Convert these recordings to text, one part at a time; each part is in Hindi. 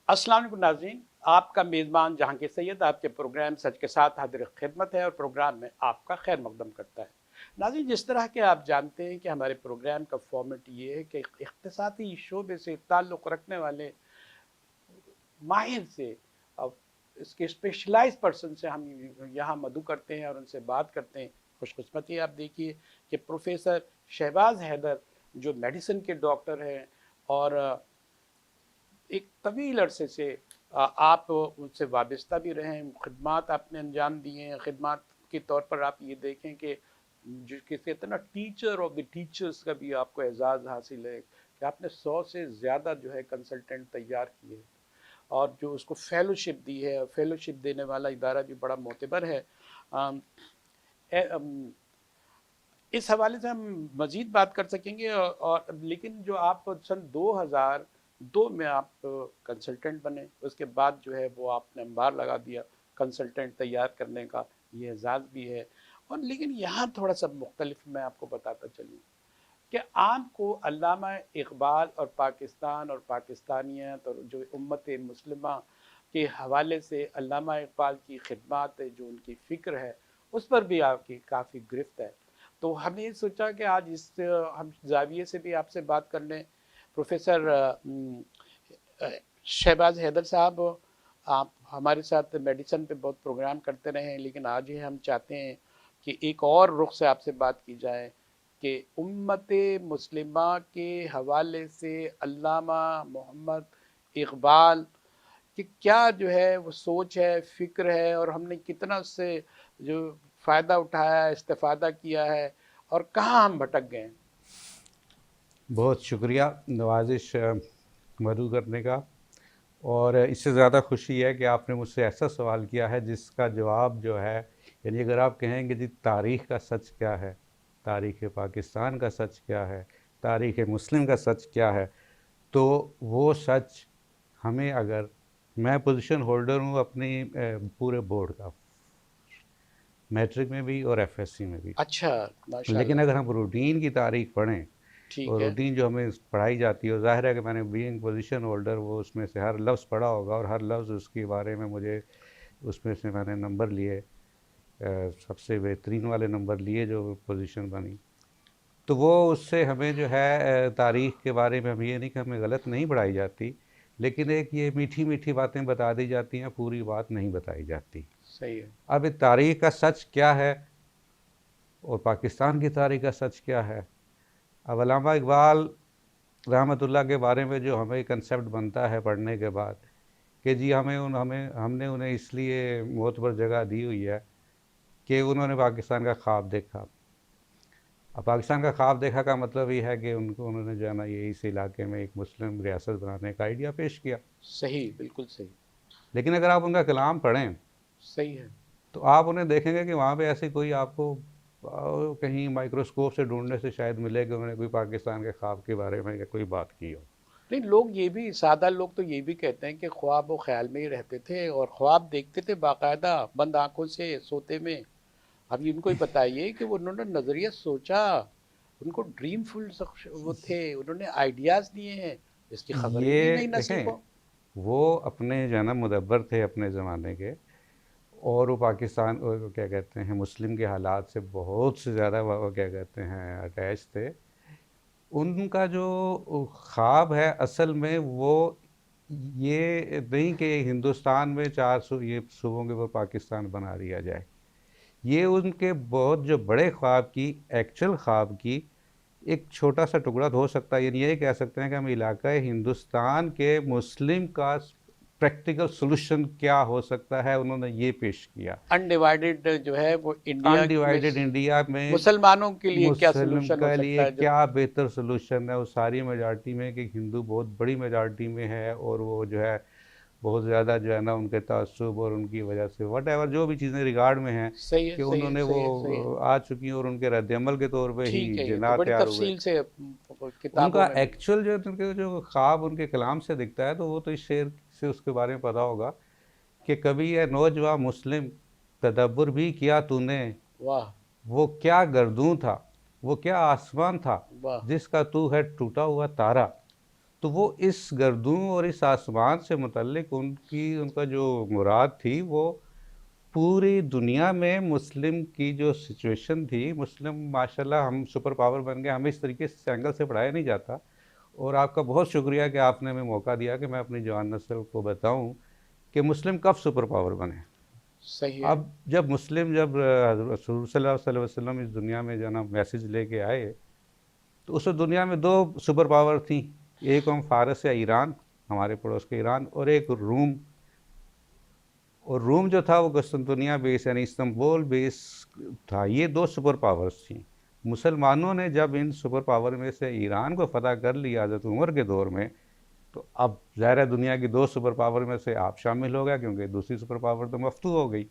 अस्सलाम वालेकुम नाज़रीन, आपका मेज़बान जहांगीर सैयद आपके प्रोग्राम सच के साथ हाजिर खिदमत है और प्रोग्राम में आपका खैर मकदम करता है। नाज़रीन, जिस तरह के आप जानते हैं कि हमारे प्रोग्राम का फॉर्मेट ये है कि इख्तिसासी शोबे से ताल्लुक़ रखने वाले माहिर से अब इसके स्पेशलाइज पर्सन से हम यहाँ मदु करते हैं और उनसे बात करते हैं। खुशकिस्मती आप देखिए कि प्रोफेसर शहबाज हैदर जो मेडिसिन के डॉक्टर हैं और एक तवील अरसे से आप उनसे वाबस्ता भी रहे हैं, खिदमात आपने अंजाम दिए हैं। खिदमात के तौर पर आप ये देखें कि जो कहते हैं ना, टीचर ऑफ द टीचर्स का भी आपको एजाज़ हासिल है कि आपने 100 से ज़्यादा जो है कंसल्टेंट तैयार किए और जो उसको फेलोशिप दी है, और फेलोशिप देने वाला इदारा भी बड़ा मोतबर है। अम, इस हवाले से हम मज़ीद बात कर सकेंगे और लेकिन जो आप सन 2002 में आप कंसल्टेंट बने, उसके बाद जो है वो आपने अंबार लगा दिया कंसल्टेंट तैयार करने का, ये एजाज़ भी है। और लेकिन यहाँ थोड़ा सा मुख्तलिफ मैं आपको बताता चलूँ कि आपको अल्लामा इकबाल और पाकिस्तान और पाकिस्तानियत और जो उम्मत मुस्लिमा के हवाले से अल्लामा इकबाल की खिदमत है, जो उनकी फ़िक्र है, उस पर भी आपकी काफ़ी गिरफ्त है। तो हमने सोचा कि आज इस हम जाविये से भी आपसे बात कर लें। प्रोफेसर शहबाज हैदर साहब, आप हमारे साथ मेडिसिन पे बहुत प्रोग्राम करते रहे हैं, लेकिन आज ही हम चाहते हैं कि एक और रुख से आपसे बात की जाए कि उम्मत मुस्लिमा के हवाले से अल्लामा मोहम्मद इकबाल कि क्या जो है वो सोच है, फ़िक्र है, और हमने कितना उससे जो फ़ायदा उठाया, इस्तेफ़ादा किया है, और कहाँ हम भटक गए। बहुत शुक्रिया नवाजिश मधु करने का। और इससे ज़्यादा खुशी है कि आपने मुझसे ऐसा सवाल किया है जिसका जवाब जो है, यानी अगर आप कहेंगे जी तारीख़ का सच क्या है, तारीख़ पाकिस्तान का सच क्या है, तारीख़ मुस्लिम का सच क्या है, तो वो सच हमें, अगर मैं पोजीशन होल्डर हूँ अपनी पूरे बोर्ड का, मैट्रिक में भी और एफएससी में भी। अच्छा, लेकिन माशाल्लाह। अगर हम रूटीन की तारीख पढ़ें ठीक और है। रूटीन जो हमें पढ़ाई जाती है, ज़ाहिर है कि मैंने बीइंग पोजीशन होल्डर वो उसमें से हर लफ्ज़ पढ़ा होगा और हर लफ्ज़ उसके बारे में मुझे उसमें से मैंने नंबर लिए, सबसे बेहतरीन वाले नंबर लिए जो पोजीशन बनी। तो वो उससे हमें जो है तारीख़ के बारे में, हम ये नहीं कि हमें गलत नहीं पढ़ाई जाती, लेकिन एक ये मीठी मीठी बातें बता दी जाती हैं, पूरी बात नहीं बताई जाती। सही है। अब तारीख़ का सच क्या है और पाकिस्तान की तारीख़ का सच क्या है। अब अल्लामा इकबाल रहमतुल्लाह के बारे में जो हमें कंसेप्ट बनता है पढ़ने के बाद कि जी हमने उन्हें इसलिए मोतबर जगह दी हुई है कि उन्होंने पाकिस्तान का ख्वाब देखा। अब पाकिस्तान का ख्वाब देखा का मतलब ये है कि उन्होंने जो है ना, ये इस इलाके में एक मुस्लिम रियासत बनाने का आइडिया पेश किया। सही, बिल्कुल सही। लेकिन अगर आप उनका कलाम पढ़ें सही है। तो आप उन्हें देखेंगे कि वहाँ पे ऐसी कोई आपको कहीं माइक्रोस्कोप से ढूंढने से शायद मिले कि उन्होंने कोई पाकिस्तान के ख्वाब के बारे में या कोई बात की हो। नहीं, लोग ये भी, सादा लोग तो ये भी कहते हैं कि ख्वाब वो ख्याल में ही रहते थे और ख्वाब देखते थे बाकायदा बंद आंखों से सोते में। अब इनको ही बताइए कि वो उन्होंने नज़रिया सोचा, उनको ड्रीमफुल वो थे, उन्होंने आइडियाज़ दिए हैं, इसकी खबर ही नहीं ये नई नस्ल देखें, को। वो अपने जो है ना मुदब्बर थे अपने ज़माने के, और वो पाकिस्तान वो क्या कहते हैं मुस्लिम के हालात से बहुत से ज़्यादा वो क्या कहते हैं अटैच थे। उनका जो ख्वाब है असल में वो ये नहीं कि हिंदुस्तान में ये सूबों के ऊपर पाकिस्तान बना दिया जाए। ये उनके बहुत जो बड़े ख्वाब की, एक्चुअल ख्वाब की एक छोटा सा टुकड़ा तो हो सकता है। यानी ये कह सकते हैं कि हम इलाका हिंदुस्तान के मुस्लिम का प्रैक्टिकल सॉल्यूशन क्या हो सकता है, उन्होंने ये पेश किया। अनडिवाइडेड जो है वो इंडिया में अनडिवाइडेड इंडिया में मुसलमानों के लिए क्या मुस्लिम सोल्यूशन हो के सकता लिए है, जो क्या बेहतर सोल्यूशन है, वो सारी मेजॉरिटी में कि हिंदू बहुत बड़ी मेजॉरिटी में है और वो जो है बहुत ज़्यादा जो है ना उनके तअस्सुब और उनकी वजह से वट एवर जो भी चीज़ें रिगार्ड में हैं सही है, कि सही है, उन्होंने सही वो है, सही है। आ चुकी हैं और उनके रद्दअमल के तौर पे ही ठीक है, ये तो जना बड़ी तैयार हुए। तफसील से किताबों उनका में भी। एक्चुअल जो उनके जो ख्वाब उनके कलाम से दिखता है, तो वो तो इस शेर से उसके बारे में पता होगा कि कभी ये नौजवान मुस्लिम तदब्बर भी किया तूने, वाह। वो क्या गर्दूं था, वो क्या आसमान था वाह। जिसका तू है टूटा हुआ तारा। तो वो इस गर्दों और इस आसमान से मुतल्लिक उनका जो मुराद थी, वो पूरी दुनिया में मुस्लिम की जो सिचुएशन थी, मुस्लिम माशाल्लाह हम सुपर पावर बन गए, हमें इस तरीके से एंगल से पढ़ाया नहीं जाता। और आपका बहुत शुक्रिया कि आपने हमें मौका दिया कि मैं अपनी जवान नस्ल को बताऊं कि मुस्लिम कब सुपर पावर बने। सही है। अब जब रसूल सल्लल्लाहु अलैहि वसल्लम इस दुनिया में जो ना मैसेज लेके आए, तो उस दुनिया में दो सुपर पावर थी, एक हम फारस या ईरान, हमारे पड़ोस के ईरान, और एक रूम। और रोम जो था वो कस्तुनतुनिया बेस यानी इस्तांबुल बेस था। ये दो सुपर पावर्स थी। मुसलमानों ने जब इन सुपर पावर में से ईरान को फतह कर लिया हज़रत उमर के दौर में, तो अब ज़ाहिर है दुनिया की दो सुपर पावर में से आप शामिल हो गया, क्योंकि दूसरी सुपर पावर तो मफ्तू हो गई।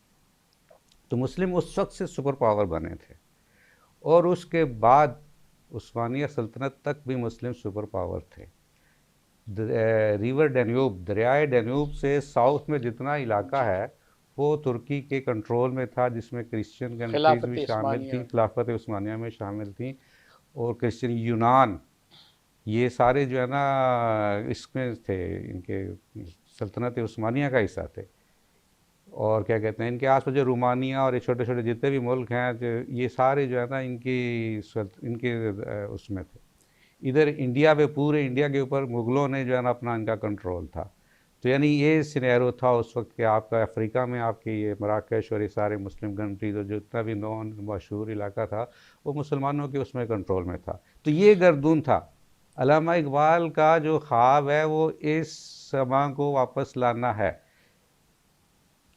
तो मुस्लिम उस वक्त से सुपर पावर बने थे, और उसके बाद उस्मानिया सल्तनत तक भी मुस्लिम सुपर पावर थे। रिवर डेन्यूब, दरियाए डेन्यूब से साउथ में जितना इलाका है वो तुर्की के कंट्रोल में था, जिसमें क्रिश्चियन कंट्रीज भी खिलाफत शामिल थी, उस्मानिया। खिलाफत उस्मानिया में शामिल थी, और क्रिश्चियन यूनान, ये सारे जो है ना इसमें थे, इनके सल्तनत उस्मानिया का हिस्सा थे। और क्या कहते हैं, इनके आसपास जो रोमानिया और ये छोटे छोटे जितने भी मुल्क हैं, जो ये सारे जो है ना इनके उसमें थे। इधर इंडिया पे, पूरे इंडिया के ऊपर मुग़लों ने जो है ना अपना इनका कंट्रोल था। तो यानी ये सिनेरियो था उस वक्त कि आपका अफ्रीका में आपके ये मराकश और ये सारे मुस्लिम कंट्रीज और जितना भी नॉन मशहूर इलाका था वो मुसलमानों के उसमें कंट्रोल में था। तो ये गर्दून था। अल्लामा इकबाल का जो ख्वाब है वो इस समा को वापस लाना है,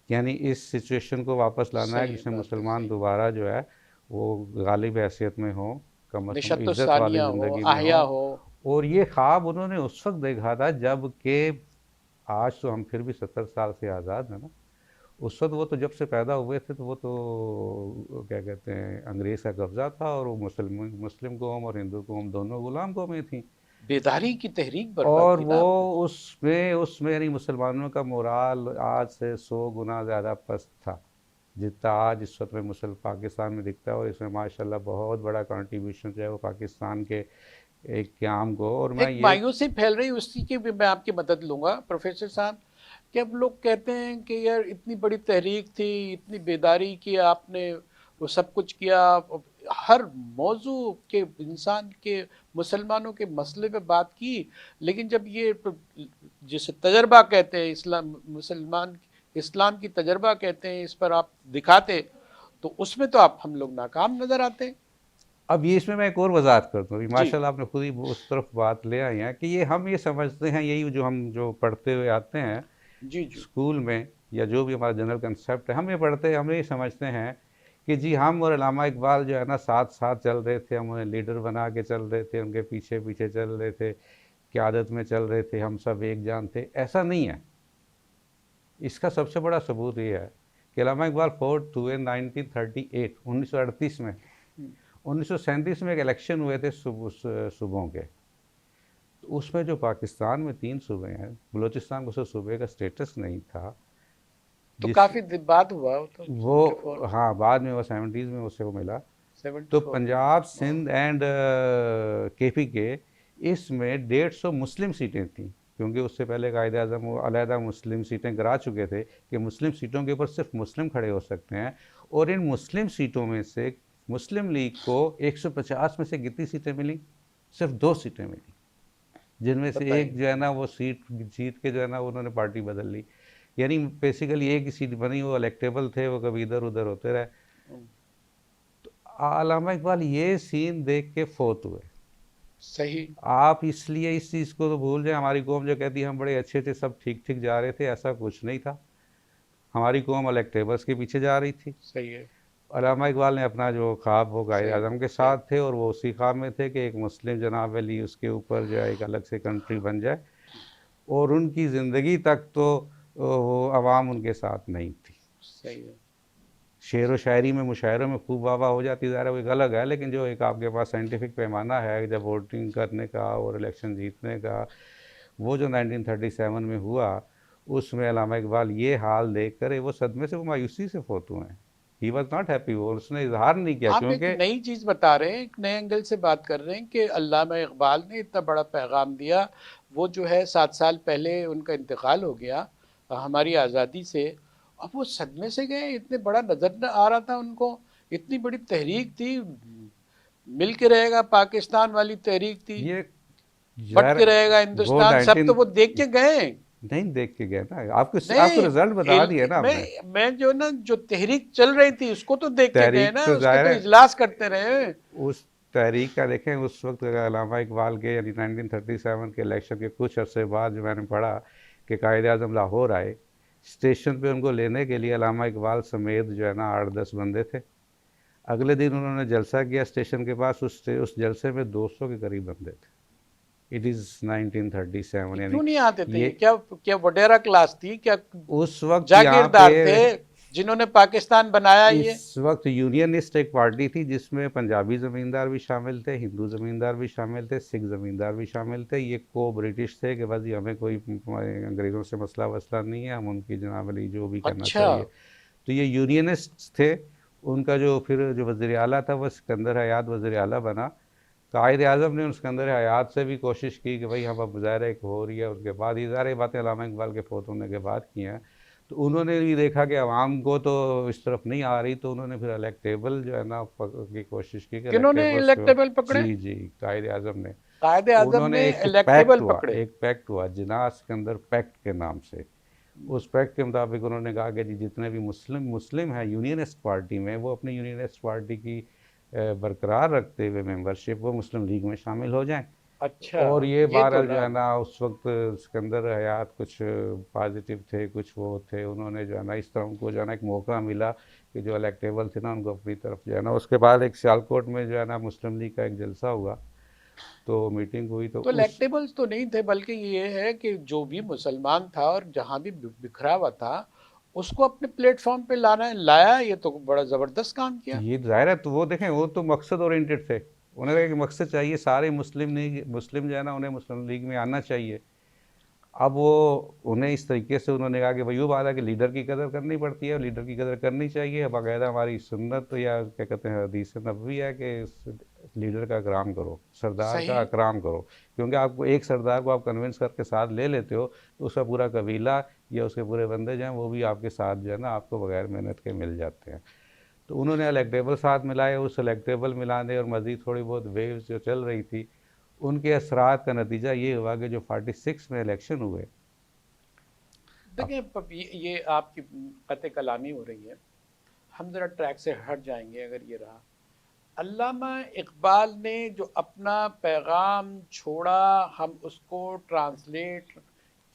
यानी इस सिचुएशन को वापस लाना है सही जिसमें बात है, मुसलमान सही। दोबारा जो है वो गालिब हैसियत में हो, कम अज़ कम निशत्तु इज़्ज़त वाली सानिया हो, ज़िंदगी में आहिया हो। हो। और ये ख्वाब उन्होंने उस वक्त देखा था जब कि आज तो हम फिर भी 70 साल से आज़ाद हैं ना, उस वक्त वो तो जब से पैदा हुए थे तो वो तो क्या कहते हैं अंग्रेज़ का कब्ज़ा था, और वो मुस्लिम कौम और हिंदू कौम दोनों गुलाम कौमें थीं। बेदारी की तहरीक बर्पा और की ना वो आपने। उसमें यानी मुसलमानों का मोराल आज से 100 गुना ज़्यादा पस्त था जितना आज इस वक्त में मुसल पाकिस्तान में दिखता है। और इसमें माशाल्लाह बहुत बड़ा कंट्रीब्यूशन जो है वो पाकिस्तान के एक क़याम को। और मैं एक ये मायूसी फैल रही, उसी की भी मैं आपकी मदद लूंगा प्रोफेसर साहब। कि अब लोग कहते हैं कि यार इतनी बड़ी तहरीक थी, इतनी बेदारी की आपने, वो सब कुछ किया, हर मौजू के इंसान के, मुसलमानों के मसले पे बात की, लेकिन जब ये जिसे तजर्बा कहते हैं, इस्लाम की तजर्बा कहते हैं, इस पर आप दिखाते, तो उसमें तो आप हम लोग नाकाम नजर आते हैं। अब ये इसमें मैं एक और वजाहत करता हूँ, जी माशाल्लाह आपने खुद ही उस तरफ बात ले आए हैं कि ये हम ये समझते हैं, यही जो हम जो पढ़ते हुए आते हैं जी जी। स्कूल में, या जो भी हमारा जनरल कंसेप्ट है, हम ये पढ़ते हैं, हम ये समझते हैं कि जी हम और अल्लामा इकबाल जो है ना साथ साथ चल रहे थे, हम उन्हें लीडर बना के चल रहे थे, उनके पीछे पीछे चल रहे थे, क़यादत में चल रहे थे, हम सब एक जान थे। ऐसा नहीं है। इसका सबसे बड़ा सबूत ये है कि अल्लामा इकबाल फोर्थ हुए 1938 1938 में। 1937 में एक इलेक्शन हुए थे सूबों के, तो उसमें जो पाकिस्तान में 3 सूबे हैं, बलूचिस्तान को उस सूबे का स्टेटस नहीं था, तो जिस काफी बाद हुआ वो तो वो 74। हाँ बाद में वो 70s में उसे वो मिला। तो 74 में। पंजाब, हाँ। सिंध एंड केपी के इसमें 150 मुस्लिम सीटें थीं, क्योंकि उससे पहले कायदे आज़म वो अलहदा मुस्लिम सीटें करा चुके थे कि मुस्लिम सीटों के ऊपर सिर्फ मुस्लिम खड़े हो सकते हैं। और इन मुस्लिम सीटों में से मुस्लिम लीग को 150 में से कितनी सीटें मिली? सिर्फ 2 सीटें मिली, जिनमें से एक बताइए। जो है ना वो सीट जीत के जो है ना उन्होंने पार्टी बदल ली। यानी बेसिकली एक ही सीट बनी, वो इलेक्टेबल थे, वो कभी इधर उधर होते रहे। तो अल्लामा इकबाल ये सीन देख के फोत हुए। सही। आप इसलिए इस चीज़ को तो भूल जाए, हमारी कौम जो कहती है हम बड़े अच्छे थे, सब ठीक ठीक जा रहे थे, ऐसा कुछ नहीं था। हमारी कौम इलेक्टेबल्स के पीछे जा रही थी। सही है। अल्लामा इकबाल ने अपना जो ख्वाब वो कायदे सही। आज़म के सही। साथ थे, और वो उसी ख्वाब में थे कि एक मुस्लिम जनाब अली उसके ऊपर जो है एक अलग से कंट्री बन जाए। और उनकी ज़िंदगी तक तो वो अवाम उनके साथ नहीं थी। सही है। शेर व शायरी में, मुशायरों में खूब वाह वाह हो जाती है, ज़रा वो एक अलग है, लेकिन जो एक आपके पास साइंटिफिक पैमाना है जब वोटिंग करने का और इलेक्शन जीतने का, वो जो 1937 में हुआ, उसमें अल्लामा इकबाल ये हाल देख कर वो सदमे से, वो मायूसी से फोत हुए हैं। ही वॉज नॉट हैप्पी, वो उसने इजहार नहीं किया, आप एक क्योंकि नई चीज बता रहे हैं, एक नए एंगल से बात कर रहे हैं कि अल्लामा इकबाल ने इतना बड़ा पैगाम दिया, वो जो है 7 साल पहले उनका इंतकाल हो गया हमारी आज़ादी से। अब वो सदमे से गए, इतने बड़ा नज़र न आ रहा था उनको, इतनी बड़ी तहरीक थी, मिल के रहेगा पाकिस्तान वाली तहरीक थी, ये बट ज़ाहिर के रहेगा वो हिंदुस्तान, सब तो 19 वो देख के गए। नहीं देख के गए ना, आपको नहीं, रिजल्ट बता दिया ना आपने। मैं जो ना जो तहरीक चल रही थी उसको तो देख के गए तहरीक ना, तो उसके जाहिर तो है, इजलास करते रहे। उस तहरीक का देखें उस वक्त अल्लामा इकबाल के यानी 1937 के इलेक्शन के कुछ अरसे बाद जो मैंने पढ़ा कि कायद आज़म लाहौर आए, स्टेशन पे उनको लेने के लिए अल्लामा इकबाल समेत जो है ना 8-10 बंदे थे। अगले दिन उन्होंने जलसा किया स्टेशन के पास, उस जलसे में 200 के करीब बंदे थे। इट इज़ 1937 यानी क्यों नहीं आते थे ये ये? क्या क्या वडेरा क्लास थी क्या? उस वक्त यहाँ पे जागीरदार थे जिन्होंने पाकिस्तान बनाया ये? इस वक्त यूनियनिस्ट एक पार्टी थी जिसमें पंजाबी ज़मींदार भी शामिल थे, हिंदू ज़मींदार भी शामिल थे, सिख ज़मींदार भी शामिल थे। ये को ब्रिटिश थे कि बस हमें कोई अंग्रेज़ों से मसला वसला नहीं है, हम उनकी जनाब वाली जो भी करना अच्छा। चाहिए। तो ये यूनियनिस्ट थे। उनका जो फिर जो वज़ीर आला था वो सिकंदर हयात वज़ीर आला बना। कायद आज़म ने सिकंदर हयात से भी कोशिश की कि भाई हम अब मुज़ाहरा एक हो रही है, उसके बाद ये सारी बातें अल्लामा इकबाल के फ़ौत होने के बाद की हैं। तो उन्होंने भी देखा कि आवाम को तो इस तरफ नहीं आ रही, तो उन्होंने फिर इलेक्टेबल जो है ना की कोशिश की कि किन्होंने इलेक्टेबल्स को। इलेक्टेबल पकड़े? जी जी, कायद आज़म ने। कायदे आजम उन्होंने ने एक इलेक्टेबल पकड़े? पैक्ट हुआ जिना सिकंदर पैक्ट के नाम से। उस पैक्ट के मुताबिक उन्होंने कहा कि जी जितने भी मुस्लिम हैं यूनियनिस्ट पार्टी में, वो अपनी यूनियनिस्ट पार्टी की बरकरार रखते हुए मेंबरशिप वो मुस्लिम लीग में शामिल हो जाएं। अच्छा, और ये ये तो बहरहाल जो ना। है ना उस वक्त सिकंदर हयात कुछ पॉजिटिव थे, कुछ वो थे, उन्होंने जो है ना इस तरह उनको जो है ना एक मौका मिला कि जो इलेक्टेबल थे ना उनको अपनी तरफ जो है ना। उसके बाद एक सियालकोट में जो है ना मुस्लिम लीग का एक जलसा हुआ, तो मीटिंग हुई, तो तो उस इलेक्टेबल्स तो नहीं थे, बल्कि ये है कि जो भी मुसलमान था और जहां भी बिखरा हुआ था उसको अपने प्लेटफॉर्म पे लाया, ये तो बड़ा जबरदस्त काम किया। ये ज़ाहिर है, तो वो देखें वो तो मकसद ओरिएंटेड थे। उन्हें कहा कि मकसद चाहिए, सारे मुस्लिम जो है ना उन्हें मुस्लिम लीग में आना चाहिए। अब वो उन्हें इस तरीके से उन्होंने कहा कि भाई वो बात है कि लीडर की कदर करनी पड़ती है, लीडर की कदर करनी चाहिए। बाकायदा हमारी सुन्नत या क्या कहते हैं हदीस नबवी है कि लीडर का इकराम करो, सरदार सही। का इकराम करो। क्योंकि आपको एक सरदार को आप कन्विंस करके साथ ले लेते हो तो उसका पूरा कबीला या उसके पूरे बंदे जो हैं वो भी आपके साथ जो है ना आपको बगैर मेहनत के मिल जाते हैं। तो उन्होंने इलेक्टेबल साथ मिलाए। उस इलेक्टेबल मिलाने और मज़ीद थोड़ी बहुत वेव्स जो चल रही थी, उनके असरात का नतीजा ये हुआ कि जो 46 में इलेक्शन हुए। अब देखिए, ये आपकी कते कलामी हो रही है, हम ज़रा ट्रैक से हट जाएंगे अगर ये रहा। अल्लामा इकबाल ने जो अपना पैगाम छोड़ा, हम उसको ट्रांसलेट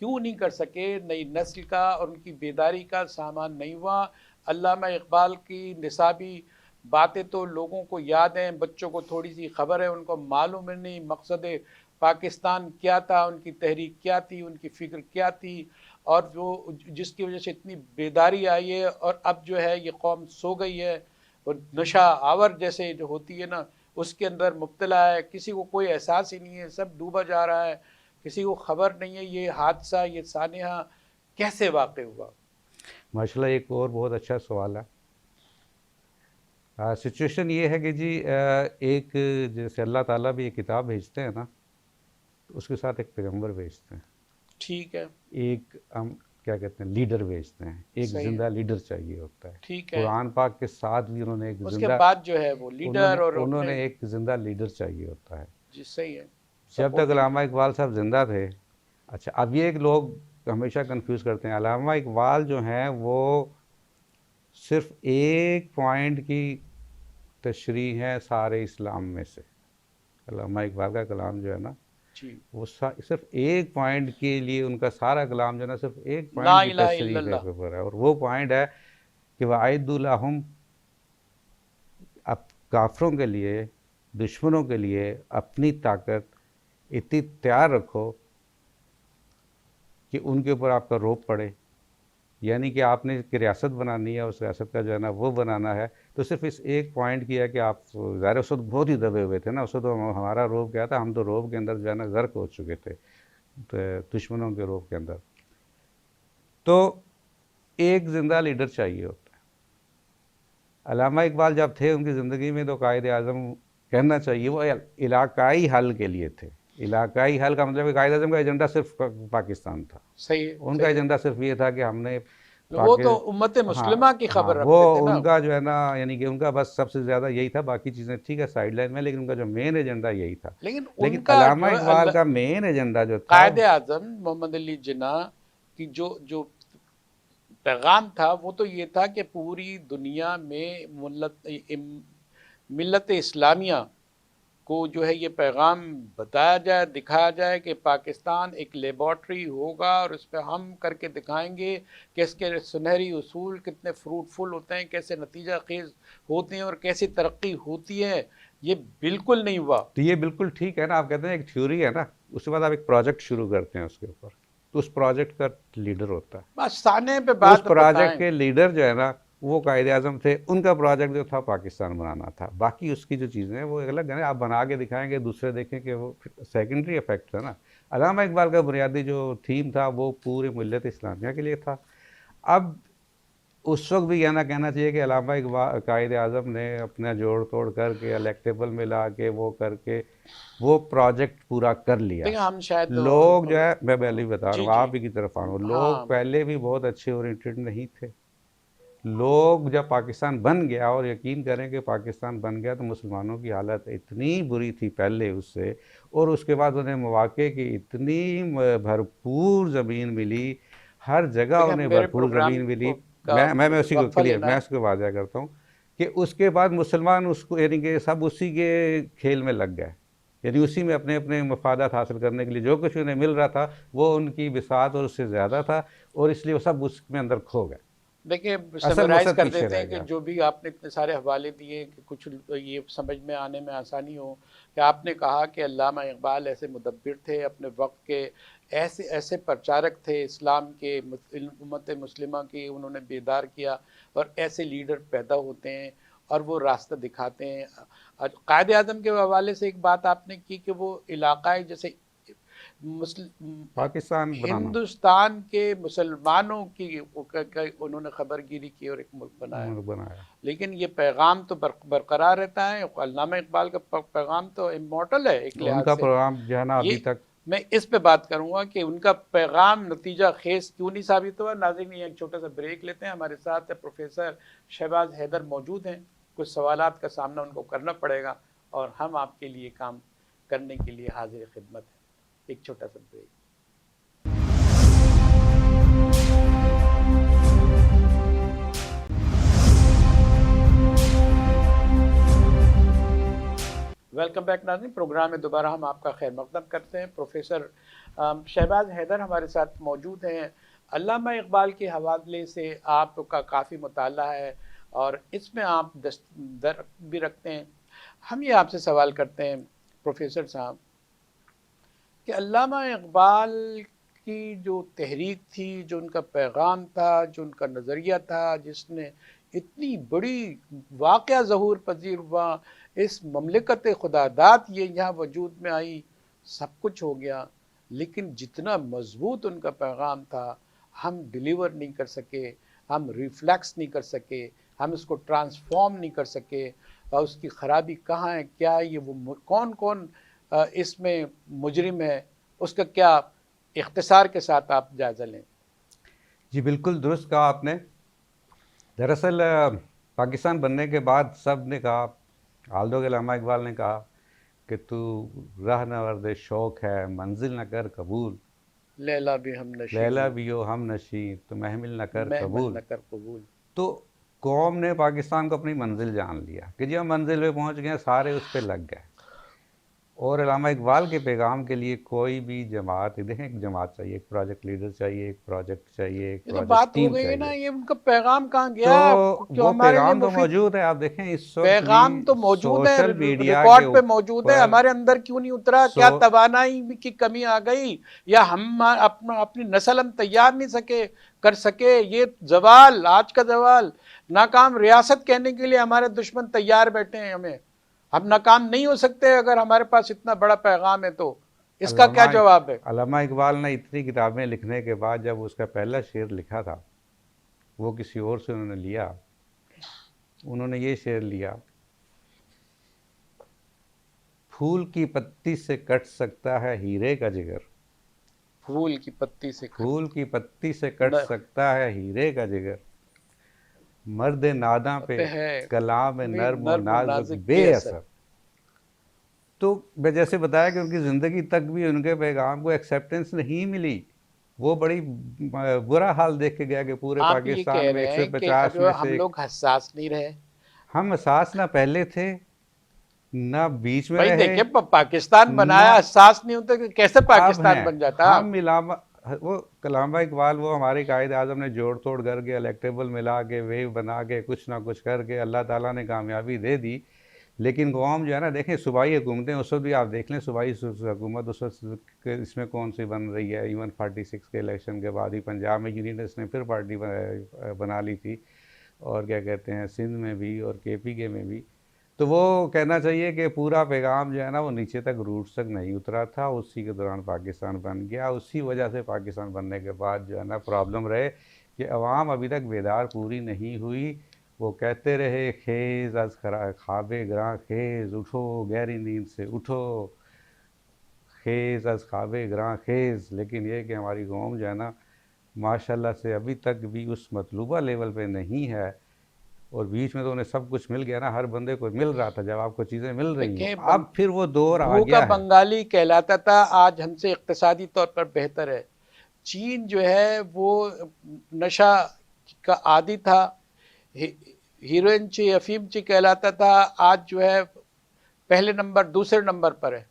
क्यों नहीं कर सके? नई नस्ल का और उनकी बेदारी का सामान नहीं हुआ। अल्लामा इकबाल की निसाबी बातें तो लोगों को याद हैं, बच्चों को थोड़ी सी खबर है, उनको मालूम है नहीं मकसद पाकिस्तान क्या था, उनकी तहरीक क्या थी, उनकी फ़िक्र क्या थी, और जो जिसकी वजह से इतनी बेदारी आई है। और अब जो है ये कौम सो गई है और नशा आवर जैसे जो होती है ना उसके अंदर मुब्तला है, किसी को कोई एहसास ही नहीं है, सब डूबा जा रहा है, किसी को खबर नहीं है ये हादसा, ये सानिया कैसे वाक़ हुआ। माशाल्लाह एक और बहुत अच्छा सवाल है। सिचुएशन ये है कि जी एक जैसे अल्लाह ताला भी एक किताब भेजते हैं ना, तो उसके साथ एक पैगंबर भेजते हैं, ठीक है। एक हम क्या कहते हैं लीडर भेजते हैं, एक सही है। ज़िंदा लीडर चाहिए होता है। ठीक है। कुरान पाक के साथ भी उन्होंने एक उसके ज़िंदा बाद जो है वो लीडर और अपने। उन्होंने एक ज़िंदा लीडर चाहिए होता है। जी सही है। जब तक सपोर्टिंग। अल्लामा इकबाल साहब ज़िंदा थे। अच्छा, अब ये एक लोग हमेशा कंफ्यूज करते हैं, अल्लामा इकबाल जो हैं वो सिर्फ एक पॉइंट की तशरीह है सारे इस्लाम में से। अल्लामा इकबाल का कलाम जो है ना जी। वो सिर्फ एक पॉइंट के लिए उनका सारा कलाम जो है ना सिर्फ एक ला पॉइंट की इलाहा तशरीह के इल्लल्लाह। ऊपर है, और वो पॉइंट है कि वाइदुल्लाहुम, अब काफरों के लिए, दुश्मनों के लिए अपनी ताकत इतनी तैयार रखो कि उनके ऊपर आपका रोब पड़े। यानी कि आपने एक रियासत बनानी है, उस रियासत का जो है ना वो बनाना है, तो सिर्फ इस एक पॉइंट किया कि आप ज़ाहिर उस वक्त बहुत ही दबे हुए थे ना। उस वक्त तो हमारा रोब क्या था, हम तो रोब के अंदर जो है ना गर्क हो चुके थे, तो दुश्मनों के रोब के अंदर। तो एक ज़िंदा लीडर चाहिए होता है। अल्लामा इकबाल जब थे उनकी ज़िंदगी में तो कायद आज़म कहना चाहिए वो इलाकाई हल के लिए थे। इलाकाई हल का मतलब कायद आज़म का एजेंडा सिर्फ पाकिस्तान था। सही है, उनका एजेंडा सिर्फ ये था कि हमने वो तो उम्मत मुस्लिमा हाँ की हाँ, खबर वो रखते थे ना। उनका जो है ना, यानी कि उनका बस सबसे ज़्यादा यही था, बाकी चीज़ें ठीक है साइड लाइन में, लेकिन उनका जो मेन एजेंडा यही था। लेकिन लेकिन उनका अल्लामा जो इकबाल का मेन एजेंडा जो था, कायदे आजम मोहम्मद अली जिन्ना की जो जो पैगाम था वो तो ये था कि पूरी दुनिया में मिल्लत इस्लामिया को जो है ये पैगाम बताया जाए, दिखाया जाए कि पाकिस्तान एक लेबॉर्ट्री होगा और इस पर हम करके दिखाएंगे कि इसके सुनहरी उसूल कितने फ्रूटफुल होते हैं, कैसे नतीजा खेज होते हैं और कैसी तरक्की होती है। ये बिल्कुल नहीं हुआ। तो ये बिल्कुल ठीक है ना, आप कहते हैं एक थ्योरी है ना, उसके बाद आप एक प्रोजेक्ट शुरू करते हैं उसके ऊपर, तो उस प्रोजेक्ट का लीडर होता है। बस साने पे उस बात प्रोजेक्ट बताएं। के लीडर जो है ना, वो कायदे आज़म थे। उनका प्रोजेक्ट जो था पाकिस्तान बनाना था, बाकी उसकी जो चीज़ें हैं वो अलग है ना, आप बना के दिखाएंगे दूसरे देखें कि वो सेकेंडरी इफेक्ट है ना। अल्लामा इकबाल का बुनियादी जो थीम था वो पूरे मिल्लत इस्लामिया के लिए था। अब उस वक्त भी यह ना कहना चाहिए कि अल्लामा इकबाल कायद आज़म ने अपना जोड़ तोड़ करके इलेक्टेबल में ला के वो करके वो प्रोजेक्ट पूरा कर लिया। देखिए हम शायद लोग जो है, मैं पहले ही बता रहा जी हूँ, जी आप भी की तरफ आ रहा हूँ, लोग हाँ पहले भी बहुत अच्छे ओरिएंटेड नहीं थे। लोग जब पाकिस्तान बन गया, और यकीन करें कि पाकिस्तान बन गया, तो मुसलमानों की हालत इतनी बुरी थी पहले उससे, और उसके बाद उन्हें मौक़े की इतनी भरपूर ज़मीन मिली, हर जगह देखिए उन्हें मेरे भरपूर ज़मीन प्रोग्राम मिली। का मैं उसी को वक्फा क्लियर, लेना मैं है। उसको वाज़ह करता हूँ कि उसके बाद मुसलमान उसको, यानी कि सब उसी के खेल में लग गए, यानी उसी में अपने अपने मफादात हासिल करने के लिए जो कुछ उन्हें मिल रहा था वो उनकी बिसात और उससे ज़्यादा था, और इसलिए वो सब उसमें अंदर खो गए। देखिए असल समराइज मकसद कर पीछे देते रह हैं कि गया। जो भी आपने इतने सारे हवाले दिए कि कुछ ये समझ में आने में आसानी हो, कि आपने कहा कि अल्लामा इकबाल ऐसे मुदब्बिर थे अपने वक्त के, ऐसे ऐसे प्रचारक थे इस्लाम के, उम्मत मुस्लिमा की उन्होंने बेदार किया, और ऐसे लीडर पैदा होते हैं और वो रास्ता दिखाते हैं। कायद आज़म के हवाले से एक बात आपने की कि वो इलाकाई जैसे मुस्लिम पाकिस्तान बनाना, हिंदुस्तान के मुसलमानों की उन्होंने खबरगिरी की और एक मुल्क बनाया। उन्होंने बनाया। लेकिन ये पैगाम तो बरकरार रहता है। अल्लामा इकबाल का पैगाम तो इमॉर्टल है एक लिहाज उनका से। प्रोग्राम जो है ना ये अभी तक, मैं इस पे बात करूंगा कि उनका पैगाम नतीजा खेज क्यों नहीं साबित हुआ। नाज़रीन एक छोटा सा ब्रेक लेते हैं। हमारे साथ प्रोफेसर शहबाज हैदर मौजूद हैं। कुछ सवालात का सामना उनको करना पड़ेगा और हम आपके लिए काम करने के लिए हाजिर खिदमत है। एक छोटा सा ब्रेक। वेलकम बैक नाज़रीन, प्रोग्राम में दोबारा हम आपका खैर मकदम करते हैं। प्रोफेसर शहबाज हैदर हमारे साथ मौजूद हैं। अल्लामा इकबाल के हवाले से आपका काफ़ी मुताला है और इसमें आप दर भी रखते हैं। हम ये आपसे सवाल करते हैं प्रोफेसर साहब कि अल्लामा इकबाल की जो तहरीक थी, जो उनका पैगाम था, जो उनका नज़रिया था, जिसने इतनी बड़ी वाक़या ज़हूर पजीर हुआ, इस ममलिकत खुदादाद ये यहाँ वजूद में आई, सब कुछ हो गया, लेकिन जितना मजबूत उनका पैगाम था हम डिलीवर नहीं कर सके, हम रिफ्लेक्स नहीं कर सके, हम इसको ट्रांसफॉर्म नहीं कर सके। और उसकी ख़राबी कहाँ है, क्या है, ये वो कौन कौन इसमें मुजरिम है, उसका क्या इख्तिसार के साथ आप जायज़ा लें। जी बिल्कुल दुरुस्त कहा आपने। दरअसल पाकिस्तान बनने के बाद सब ने कहा, आल्दो के अल्लामा इकबाल ने कहा कि तू राह नवर्द शौक़ है, मंजिल न कर कबूल, लैला भी हम नशी लैला हूँ, भी हो हम नशी, तो महमिल न कर महमल कबूल। न कर कबूल। तो कौम ने पाकिस्तान को अपनी मंजिल जान लिया कि जब मंजिल पे पहुंच गए सारे उस पर लग गए। और अल्लामा इकबाल के पैगाम के लिए कोई भी जमात, देखें एक जमात चाहिए, एक प्रोजेक्ट लीडर चाहिए, एक प्रोजेक्ट चाहिए, एक ये तो प्रोजेक्ट बात हो टीम गई ना, चाहिए। ये उनका पैगाम कहाँ तो गया, क्यों वो हमारे लिए पैगाम तो मुफीद। मौजूद है, आप देखें इस वक्त भी पैगाम तो मौजूद है, सोशल मीडिया के रिकॉर्ड पे मौजूद है, ऊपर हमारे अंदर क्यों नहीं उतरा। सो क्या तवानाई की कमी आ गई, या हम अपनी नस्ल हम तैयार नहीं कर सके। ये जवाल, आज का जवाल, नाकाम रियासत कहने के लिए हमारे दुश्मन तैयार बैठे हैं हमें। हम नाकाम नहीं हो सकते अगर हमारे पास इतना बड़ा पैगाम है तो इसका क्या अल्लामा जवाब है। अल्लामा इकबाल ने इतनी किताबें लिखने के बाद जब उसका पहला शेर लिखा था, वो किसी और से उन्होंने लिया। उन्होंने ये शेर लिया, फूल की पत्ती से कट सकता है हीरे का जिगर, फूल की पत्ती से फूल की पत्ती से कट न, सकता है हीरे का जिगर, मर्द नादा पे पे है कलाम वे नर्म व नर्म और नाजुक नाजुक बेअसर। बेअसर। तो मैं जैसे बताया कि उनकी ज़िंदगी तक भी उनके पैगाम को एक्सेप्टेंस नहीं मिली। वो बड़ी बुरा हाल देख के गया कि पूरे आप ये पाकिस्तान कह में रहे हैं कि 150 जो में हम से लोग हसास नहीं रहे। हम एहसास ना पहले थे ना बीच में भाई रहे देखिए, पाकिस्तान ना बनाया, एहसास नहीं होता कि कैसे अब पाकिस्तान हैं। बन जाता। हम मिलामा वो कलामा इकबाल वो हमारे कायद आज़म ने जोड़ तोड़ करके इलेक्टेबल मिला के वेव बना के कुछ ना कुछ करके अल्लाह ताला ने कामयाबी दे दी। लेकिन कौम जो है ना, देखें सूबाई हुकूमतें उस वक्त भी आप देख लें, सूबाई हुकूमत उस वक्त इसमें कौन सी बन रही है। इवन 46 के इलेक्शन के बाद ही पंजाब में यूनियनिस्ट ने फिर पार्टी बना ली थी, और क्या कहते हैं सिंध में भी और KP के में भी। तो वो कहना चाहिए कि पूरा पैगाम जो है ना वो नीचे तक रूट्स तक नहीं उतरा था, उसी के दौरान पाकिस्तान बन गया। उसी वजह से पाकिस्तान बनने के बाद जो है ना प्रॉब्लम रहे कि अवाम अभी तक बेदार पूरी नहीं हुई। वो कहते रहे खेज अज खरा ख्वाबे ग्रां खेज, उठो गहरी नींद से उठो, खेज अज ख्वाबे ग्रां खेज। लेकिन ये कि हमारी कौम जो है ना माशाल्लाह से अभी तक भी उस मतलूबा लेवल पे नहीं है। और बीच में तो उन्हें सब कुछ मिल गया ना, हर बंदे को मिल रहा था। जब आपको चीज़ें मिल रही हों, देखिए, अब फिर वो दौर आ भूखा गया है। बंगाली कहलाता था, आज हमसे इक्तिसादी तौर पर बेहतर है। चीन जो है वो नशा का आदी था, हीरोइन ची अफीम ची कहलाता था, आज जो है पहले नंबर दूसरे नंबर पर है।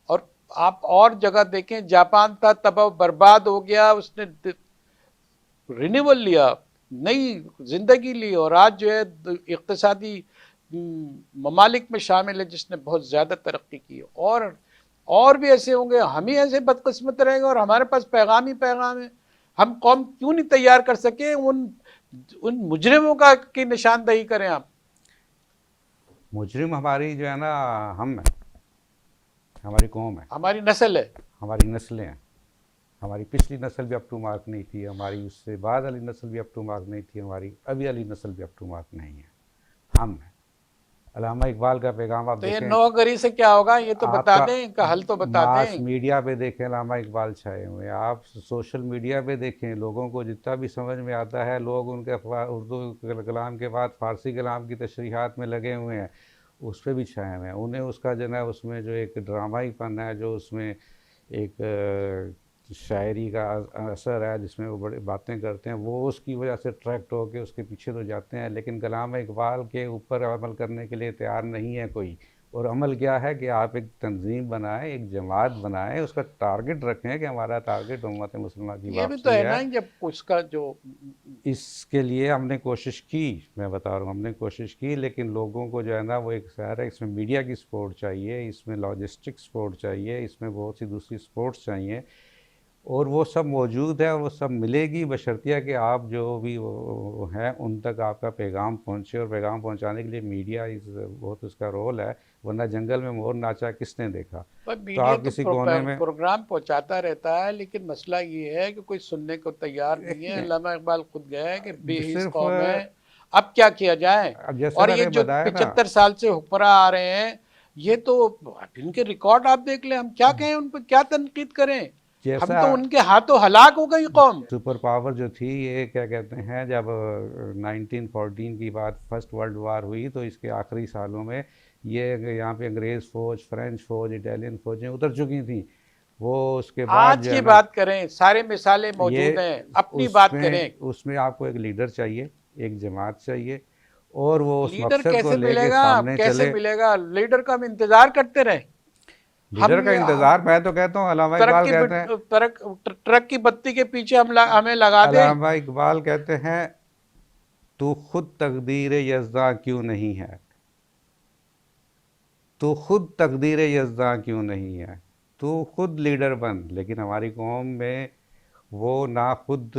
और आप और जगह देखें, जापान था तबाह बर्बाद हो गया, उसने रिन्यूअल लिया, नई जिंदगी ली, और आज जो है इक्तिसादी ममालिक में शामिल है जिसने बहुत ज़्यादा तरक्की की। और भी ऐसे होंगे, हम ही ऐसे बदकिस्मत रहेंगे और हमारे पास पैगाम ही पैगाम है। हम कौम क्यों नहीं तैयार कर सके? उन मुजरिमों का की निशानदही करें आप। मुजरिम हमारी जो है ना हम है, हमारी कौम है, हमारी नस्ल है। हमारी नस्लें हैं। हमारी पिछली नस्ल भी अप टू मार्क नहीं थी, हमारी उससे बाद वाली नस्ल भी अप टू मार्क नहीं थी, हमारी अभी वाली नस्ल भी अप टू मार्क नहीं है। हम हैं। अल्लामा इकबाल का पैगाम आप तो ये देखें, नौकरी से क्या होगा, ये तो बता आपका दें, इनका हल तो बता मास दें। मीडिया पे देखें अल्लामा इकबाल छाए हुए हैं, आप सोशल मीडिया पे देखें, लोगों को जितना भी समझ में आता है लोग उनके उर्दू कलाम के बाद फ़ारसी कलाम की तशरीहात में लगे हुए हैं, उस पर भी छाए हुए हैं। उन्हें उसका जो है उसमें जो एक ड्रामाई फन है, जो उसमें एक शायरी का असर है जिसमें वो बड़ी बातें करते हैं, वो उसकी वजह से अट्रैक्ट होकर उसके पीछे तो जाते हैं। लेकिन कलाम इकबाल के ऊपर अमल करने के लिए तैयार नहीं है कोई। और अमल क्या है कि आप एक तंजीम बनाएं, एक जमात बनाएं, उसका टारगेट रखें कि हमारा टारगेट उम्मत मुसलमा की ये भी तो वापसी है है। ना, जब उसका जो इसके लिए हमने कोशिश की, मैं बता रहा हूँ हमने कोशिश की, लेकिन लोगों को जो है ना वो एक शहर है, इसमें मीडिया की सपोर्ट चाहिए, इसमें लॉजिस्टिक सपोर्ट चाहिए, इसमें बहुत सी दूसरी सपोर्ट्स चाहिए, और वो सब मौजूद है और वो सब मिलेगी बशर्तिया कि आप जो भी वो हैं उन तक आपका पैगाम पहुँचे। और पैगाम पहुँचाने के लिए मीडिया बहुत उसका रोल है, वरना जंगल में मोर नाचा किसने देखा। पर तो मीडिया आप तो किसी कोने में प्रोग्राम पहुंचाता रहता है, लेकिन मसला ये है कि कोई सुनने को तैयार नहीं है। देखें, अल्लामा इकबाल खुद गए हैं कि बेहिस सिर्फ कौम है, अब क्या किया जाए। अब जैसे और ये मैंने जो बताया ना, 75 साल से हुक्मरान आ रहे हैं, ये तो इनके रिकॉर्ड आप देख लें, हम क्या कहें, उन पर क्या तनकीद करें। हम जैसा तो उनके हाथों हलाक हो गई कौम। सुपर पावर जो थी, ये क्या कहते हैं, जब 1914 की बात फर्स्ट वर्ल्ड वार हुई तो इसके आखिरी सालों में ये यहाँ पे अंग्रेज़ फ़ौज, फ्रेंच फ़ौज, इटालियन फ़ौजें उतर चुकी थी। वो उसके बाद आज जो की है ना, बात करें, सारे मिसालें ये मौजूद हैं, अपनी बात करें। उसमें आपको एक लीडर चाहिए, एक जमात चाहिए, और वो उस लीडर मकसद को कैसे लेके मिलेगा? सामने कैसे चले। मिलेगा लीडर का? हम इंतजार करते रहे। लीडर हम का इंतज़ार मैं तो कहता हूँ अल्लामा ट्रक इकबाल की कहते हैं, ट्रक की बत्ती के पीछे हमें लगा दें। अल्लामा इकबाल कहते हैं, तू खुद तकदीर यज़्दा क्यों नहीं है, तू खुद तकदीर यज़्दा क्यों नहीं है, तू खुद लीडर बन। लेकिन हमारी कौम में वो ना खुद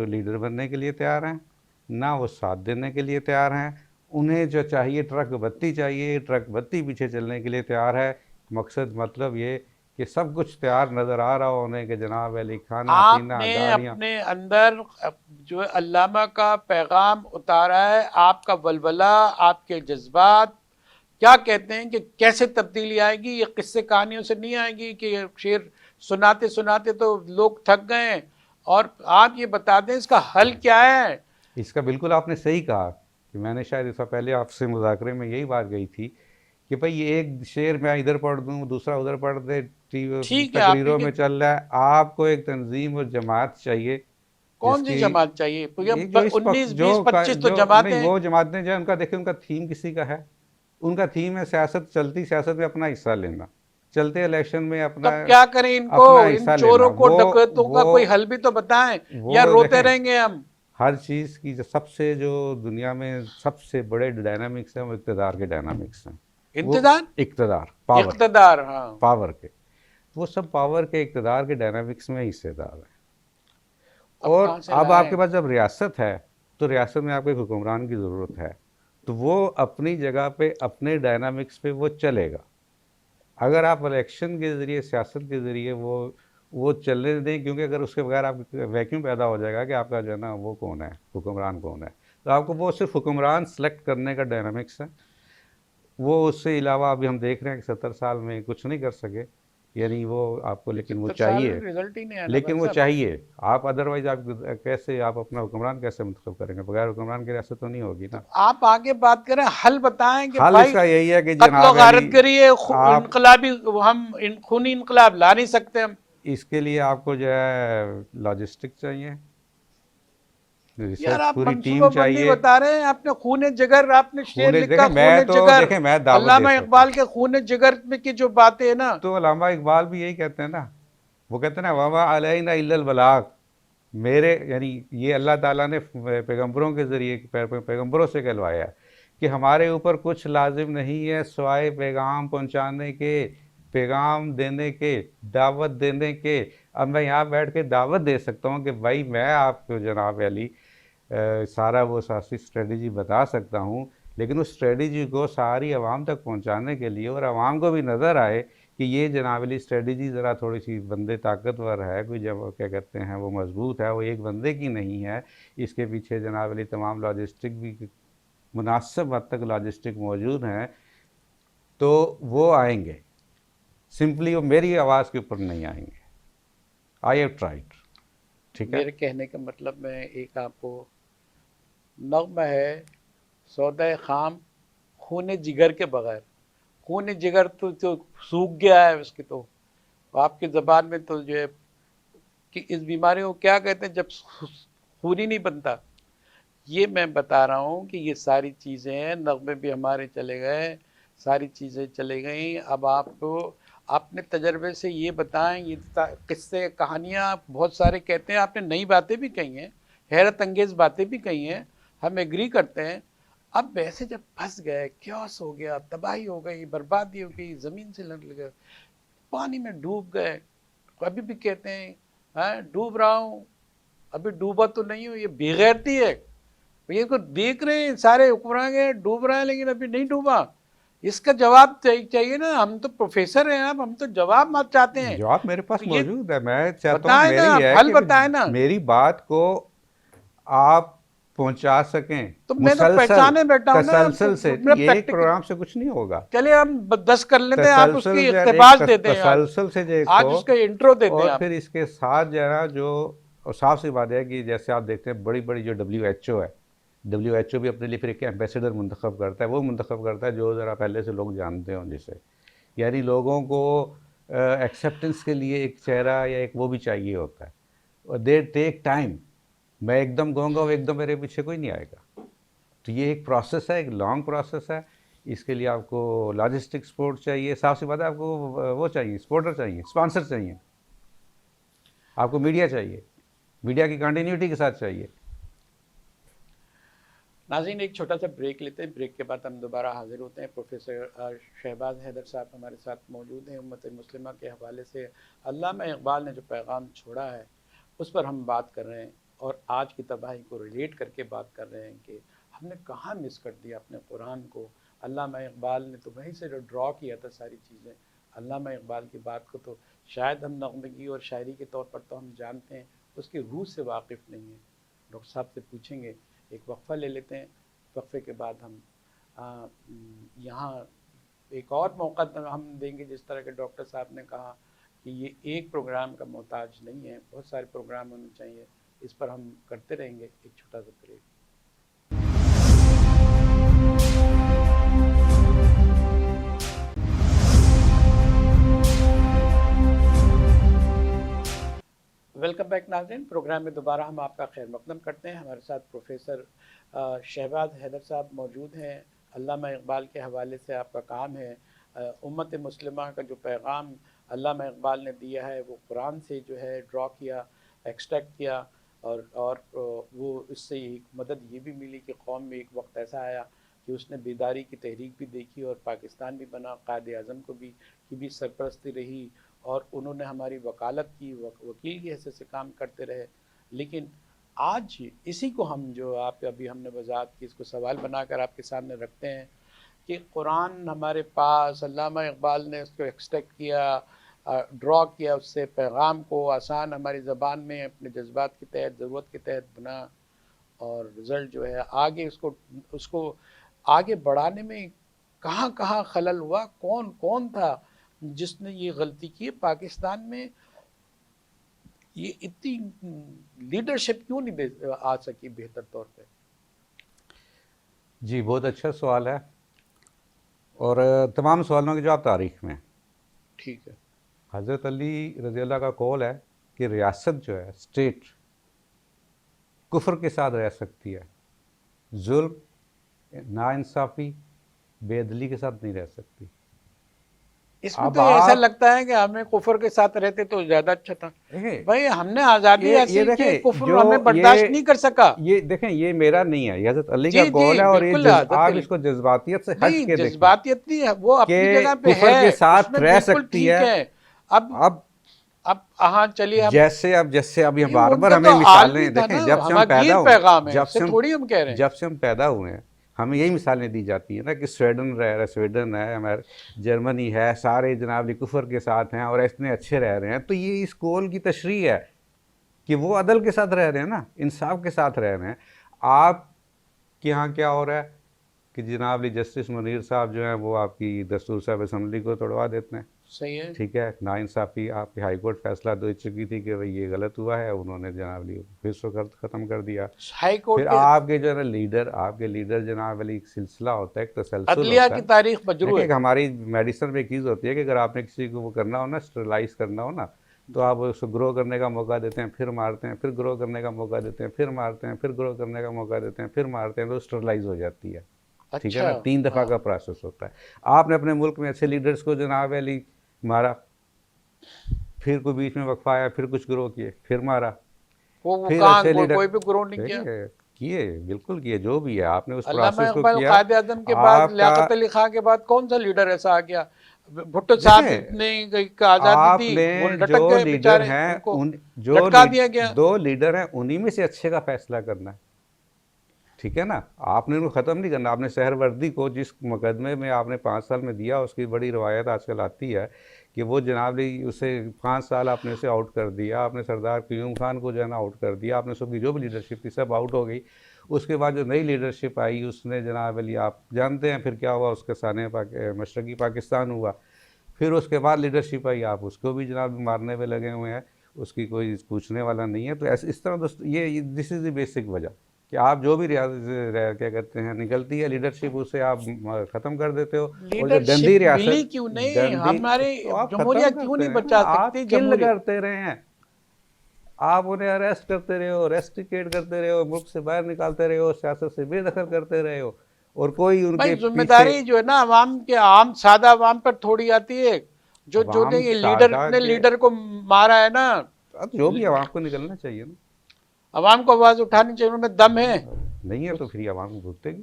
लीडर बनने के लिए तैयार हैं, ना वो साथ देने के लिए तैयार हैं। उन्हें जो चाहिए ट्रक बत्ती चाहिए, ट्रक बत्ती पीछे चलने के लिए तैयार है। मकसद मतलब ये कि सब कुछ तैयार नज़र आ रहा हो उन्हें कि जनाब अली खाना पीना आपने गाड़ियाँ। अपने अंदर जो है अल्लामा का पैगाम उतारा है, आपका वलवला, आपके जज्बात क्या कहते हैं कि कैसे तब्दीली आएगी? ये किस्से कहानियों से नहीं आएगी कि शेर सुनाते सुनाते तो लोग थक गए हैं। और आप ये बता दें इसका हल क्या है? इसका बिल्कुल आपने सही कहा कि मैंने शायद इससे पहले आपसे मुज़ाकरे में यही बात कही थी कि भाई ये एक शेर मैं इधर पढ़ दूँ, दूसरा उधर पढ़ दे, ठीक है, आप तकरीरों ये में चल रहा है। आपको एक तंजीम और जमात चाहिए कौन सी जिसकी, जमात चाहिए? ये जो इस पक्ष 19, 20, 25 तो जो नहीं, जमातें। वो जमातें जो है, उनका देखिए उनका थीम किसी का है। उनका थीम है सियासत, चलती सियासत में अपना हिस्सा लेना, चलते इलेक्शन में अपना तब क्या करें इनको? अपना इन हिस्सा लेना। चोरों को, डकैतों का कोई हल भी तो बताएं, या वो रोते देखें, रहेंगे हम? हर चीज़ की जो दुनिया में सबसे बड़े डायनामिक्स हैं वो इक़्तिदार के डायनामिक्स हैं। वो इंतजार, इक़्तिदार, पावर, इक़्तिदार, हाँ। पावर के, वो सब पावर के इक़्तिदार के डायनामिक्स में हिस्सेदार हैं। अब और कहाँ से अब लाएं? आपके पास जब रियासत है तो रियासत में आपको एक हुक्मरान की ज़रूरत है, तो वो अपनी जगह पे अपने डायनामिक्स पे वो चलेगा। अगर आप इलेक्शन के ज़रिए, सियासत के ज़रिए वो चलने दें, क्योंकि अगर उसके बगैर आप वैक्यूम पैदा हो जाएगा कि आपका जो है ना वो कौन है, हुक्मरान कौन है। तो आपको वो सिर्फ हुक्मरान सेलेक्ट करने का डायनामिक्स है। वो उससे अलावा अभी हम देख रहे हैं कि 70 साल में कुछ नहीं कर सके, यानी वो आपको, लेकिन वो 70 साल चाहिए, में रिजल्ट ही नहीं आना लेकिन भाई वो साहब। चाहिए। आप अदरवाइज आप कैसे आप अपना हुक्मरान कैसे मुंतखब करेंगे? बगैर हुक्मरान की रियासत तो नहीं होगी तो ना। आप आगे बात करें, हल बताएं कि हाल भाई इसका यही है कि कत्ल जनाब अली, गारतगरी है, आप इनकलाबी, हम खूनी इनकलाब ला नहीं सकते हम। इसके लिए आपको जो है लॉजिस्टिक चाहिए, यार रिसर्च आप पूरी टीम मंसूबाबंदी चाहिए। बता रहे हैं, आपने खून जिगर, आपने शेर खून लिखा देखें, खून जिगर। देखें मैं दावत दे अल्लामा सकता हूँ। इकबाल के खून जिगर में की जो बातें है ना, तो अल्लामा इकबाल भी यही कहते हैं ना, वो कहते हैं ना, वमा अलैना इल्लल बलाग, मेरे, यानी ये अल्लाह ताला ने पैगंबरों के ज़रिए पैगंबरों से कहलवाया कि हमारे ऊपर कुछ लाजिम नहीं है सिवाय पैगाम पहुंचाने के, पैगाम देने के, दावत देने के। अब मैं यहाँ बैठ के दावत दे सकता हूँ कि भाई मैं आपको जनाब अली सारा वो सियासी स्ट्रेटजी बता सकता हूँ, लेकिन उस स्ट्रेटजी को सारी आवाम तक पहुँचाने के लिए, और आवाम को भी नज़र आए कि ये जनाब अली स्ट्रेटजी ज़रा थोड़ी सी बंदे ताकतवर है, कोई जब क्या कहते हैं वो मजबूत है, वो एक बंदे की नहीं है, इसके पीछे जनाब अली तमाम लॉजिस्टिक भी मुनासिब हद तक लॉजिस्टिक मौजूद हैं, तो वो आएंगे। सिंपली वो मेरी आवाज़ के ऊपर नहीं आएंगे। I have tried. ठीक है, मेरे कहने का मतलब मैं एक आपको नग़्मा है, सौदा खाम खून जिगर के बगैर। खून जिगर तो सूख गया है उसकी, तो आपकी ज़बान में तो जो है कि इस बीमारी को क्या कहते हैं, जब खून ही नहीं बनता। ये मैं बता रहा हूँ कि ये सारी चीज़ें हैं, नग़्मे भी हमारे चले गए, सारी चीज़ें चले गई। अब आपको अपने तजर्बे से ये बताएं, ये किस्से कहानियाँ बहुत सारे कहते हैं, आपने नई बातें भी कही हैं, हैरत अंगेज़ बातें भी कही हैं, हम एग्री करते हैं। अब वैसे जब फंस गए, क्योस हो गया, तबाही हो गई, बर्बादी हो गई, ज़मीन से लड़ गए, पानी में डूब गए, अभी भी कहते हैं हाँ डूब रहा हूँ, अभी डूबा तो नहीं हूँ, ये बेगैरती है। ये को देख रहे हैं सारे हुक्मरान के डूब रहे हैं, लेकिन अभी नहीं डूबा। इसका जवाब चाहिए ना, हम तो प्रोफेसर हैं, अब हम तो जवाब मत चाहते हैं। जवाब मेरे पास तो ये मौजूद है। मैं चाहता हूँ बताएं ना, मेरी आप है हल कि बताएं ना। मेरी बात को आप पहुंचा सकें तो मैं तो मुसलसल, पहचाने बैठा हूं ना, तसलसल से। मेरा नहीं, एक प्रैक्टिकल। प्रोग्राम से कुछ नहीं होगा। चलिए हम 10 कर लेते हैं, आप उसकी तसलसल जो है, एक इक़्तिबास देते हैं आज। तसलसल से आज देखो, उसका इंट्रो देते हैं और आप। फिर इसके साथ जो है ना, जो और साफ सी बात है कि जैसे आप देखते हैं बड़ी बड़ी जो WHO है, WHO भी अपने लिए फिर एक एम्बेसडर मुंतखब करता है। वो मुंतखब करता है जो ज़रा पहले से लोग जानते हों जिसे, यानी लोगों को एक्सेप्टेंस के लिए एक चेहरा या एक वो भी चाहिए होता है, और दे टेक टाइम। मैं एकदम कहूँगा वो एकदम मेरे पीछे कोई नहीं आएगा। तो ये एक प्रोसेस है, एक लॉन्ग प्रोसेस है। इसके लिए आपको लॉजिस्टिक सपोर्ट चाहिए, साफ सी बात है, आपको वो चाहिए, सपोर्टर चाहिए, स्पॉन्सर चाहिए, आपको मीडिया चाहिए, मीडिया की कंटिन्यूटी के साथ चाहिए। नाज़रीन एक छोटा सा ब्रेक लेते हैं, ब्रेक के बाद हम दोबारा हाजिर होते हैं। प्रोफेसर शहबाज हैदर साहब हमारे साथ मौजूद हैं। उम्मत मुस्लिमा के हवाले से अल्लामा इकबाल ने जो पैगाम छोड़ा है उस पर हम बात कर रहे हैं, और आज की तबाही को रिलेट करके बात कर रहे हैं कि हमने कहाँ मिस कर दिया अपने कुरान को। अल्लामा इकबाल ने तो वहीं से जो ड्रॉ किया था सारी चीज़ें, अल्लामा इकबाल की बात को तो शायद हम नग़्मगी और शायरी के तौर पर तो हम जानते हैं, उसकी रूह से वाकिफ़ नहीं है। डॉक्टर साहब से पूछेंगे, एक वक्फ़ा ले लेते हैं, वक्फ़े के बाद हम यहाँ एक और मौका हम देंगे, जिस तरह के डॉक्टर साहब ने कहा कि ये एक प्रोग्राम का मोहताज नहीं है, बहुत सारे प्रोग्राम होने चाहिए। इस पर हम करते रहेंगे। एक छोटा सा ब्रेक। वेलकम बैक नाज़रीन। प्रोग्राम में दोबारा हम आपका खैर मकदम करते हैं। हमारे साथ प्रोफेसर शहबाज हैदर साहब मौजूद हैं। अल्लामा इकबाल के हवाले से आपका काम है। उम्मत मुस्लिमा का जो पैगाम अल्लामा इकबाल ने दिया है वो कुरान से जो है ड्रॉ किया, एक्सट्रैक्ट किया, और वो इससे एक मदद ये भी मिली कि कौम में एक वक्त ऐसा आया कि उसने बेदारी की तहरीक भी देखी और पाकिस्तान भी बना, कायद आज़म को भी की भी सरपरस्ती रही, और उन्होंने हमारी वकालत की, वकील की हैसियत से काम करते रहे। लेकिन आज इसी को हम जो आप अभी हमने वजाहत की, इसको सवाल बनाकर आपके सामने रखते हैं कि कुरान हमारे पास, अल्लामा इकबाल ने उसको एक्सट्रैक्ट किया, ड्रॉ किया, उससे पैगाम को आसान हमारी ज़बान में अपने जज्बात के तहत, ज़रूरत के तहत बना, और रिज़ल्ट जो है आगे उसको आगे बढ़ाने में कहाँ कहाँ खलल हुआ, कौन कौन था जिसने ये गलती की। पाकिस्तान में ये इतनी लीडरशिप क्यों नहीं आ सकी बेहतर तौर पे? जी, बहुत अच्छा सवाल है, और तमाम सवालों के जवाब तारीख में। ठीक है। हज़रत अली रज़ी अल्लाह का कौल है कि रियासत जो है, स्टेट, कुफ्र के साथ रह सकती है, जुल्म, नाइंसाफ़ी, बेअदली के साथ नहीं रह सकती। इसमें तो ऐसा लगता है कि हमें कुफर के साथ रहते तो ज्यादा अच्छा था। भाई हमने आज़ादी हासिल की, कुफर हमें बर्दाश्त नहीं कर सका। ये देखें, ये मेरा नहीं है, ये हज़रत अली का कौल है, और ये आप इसको जज्बातियत से हट के देखें। जज्बातियत नहीं है, वो अपनी जगह पे है, कुफर के साथ रह सकती है। अब हाँ चलिए, जैसे अब ये बार बार हमें मिसालें देखें, जब से हम पैदा हुए हैं हमें यही मिसालें दी जाती है ना कि स्वीडन है, हमारे जर्मनी है, सारे जनाब कुफर के साथ हैं और इतने अच्छे रह रहे हैं। तो ये इस कौल की तशरीह है कि वो अदल के साथ रह रहे हैं ना, इंसाफ के साथ रह रहे हैं। आपके यहाँ क्या हो रहा है कि जनाब जस्टिस मुनीर साहब जो हैं वो आपकी दस्तूर साहब असम्बली को तोड़वा देते हैं। सही है, ठीक है, नाइंसाफ़ी, आपकी हाई कोर्ट फैसला दे चुकी थी कि भाई ये गलत हुआ है, उन्होंने जनाब ली फिर उसको ख़त्म कर दिया। हाई कोर्ट फिर आपके जो है लीडर, आपके लीडर जनाब वाली एक सिलसिला होता है, एक तसलसल अदलिया की तारीख मजरू है। हमारी मेडिसिन में एक चीज़ होती है कि अगर आपने किसी को वो करना हो ना, स्टरलाइज करना हो ना, तो आप उसको ग्रो करने का मौका देते हैं, फिर मारते हैं, फिर ग्रो करने का मौका देते हैं, फिर मारते हैं, फिर ग्रो करने का मौका देते हैं, फिर मारते हैं, तो स्टरलाइज हो जाती है। ठीक है ना, 3 दफ़ा का प्रोसेस होता है। आपने अपने मुल्क में अच्छे लीडर्स को जनाब वाली मारा, फिर कोई बीच में वक्फा आया, फिर कुछ ग्रो किए, फिर मारा, फिर अच्छे लीडर कोई भी ग्रो नहीं किए, बिल्कुल किए, जो भी है आपने उस प्रोसेस को किया। कायद आज़म के बाद, लियाकत अली खां के बाद कौन सा लीडर ऐसा आ गया? भुट्टो साहब ने आजादी दी, वो लटक गए बेचारे, उनको लटका दिया गया। 2 लीडर हैं, उन्हीं में से अच्छे का फैसला करना है। ठीक है ना, आपने उनको ख़त्म नहीं करना। आपने सहरवर्दी को जिस मुकदमे में आपने 5 साल में दिया, उसकी बड़ी रवायत आजकल आती है कि वो जनाब उसे 5 साल आपने उसे आउट कर दिया। आपने सरदार क्यूम खान को जो है ना आउट कर दिया। आपने सबकी जो भी लीडरशिप थी सब आउट हो गई। उसके बाद जो नई लीडरशिप आई उसने जनाब अली, आप जानते हैं फिर क्या हुआ, उसके साने मशरक़ी पाकिस्तान हुआ। फिर उसके बाद लीडरशिप आई, आप उसको भी जनाब मारने में लगे हुए हैं, उसकी कोई पूछने वाला नहीं है। तो ऐसे इस तरह दोस्तों, ये दिस इज़ द बेसिक वजह कि आप जो भी क्या कहते हैं निकलती है लीडरशिप, उसे आप ख़त्म कर देते हो। और जो गंदी रियासत क्यों नहीं, हमारे जमहूरियत क्यों नहीं बचा सकती? किल करते रहे हैं आप, उन्हें अरेस्ट करते रहे हो, रेस्ट्रिकेट करते रहे हो, मुल्क से बाहर निकालते रहे हो, सियासत से बेदखल करते रहे हो, और कोई उनकी जिम्मेदारी जो है ना अवाम के, आम सादा अवाम पर थोड़ी आती है। जो ने ये लीडर को मारा है ना, जो भी अवाम को निकलना चाहिए ना, अवाम को आवाज उठानी चाहिए। उनमें दम है नहीं है तो फिर अवाम को भुगतेगी।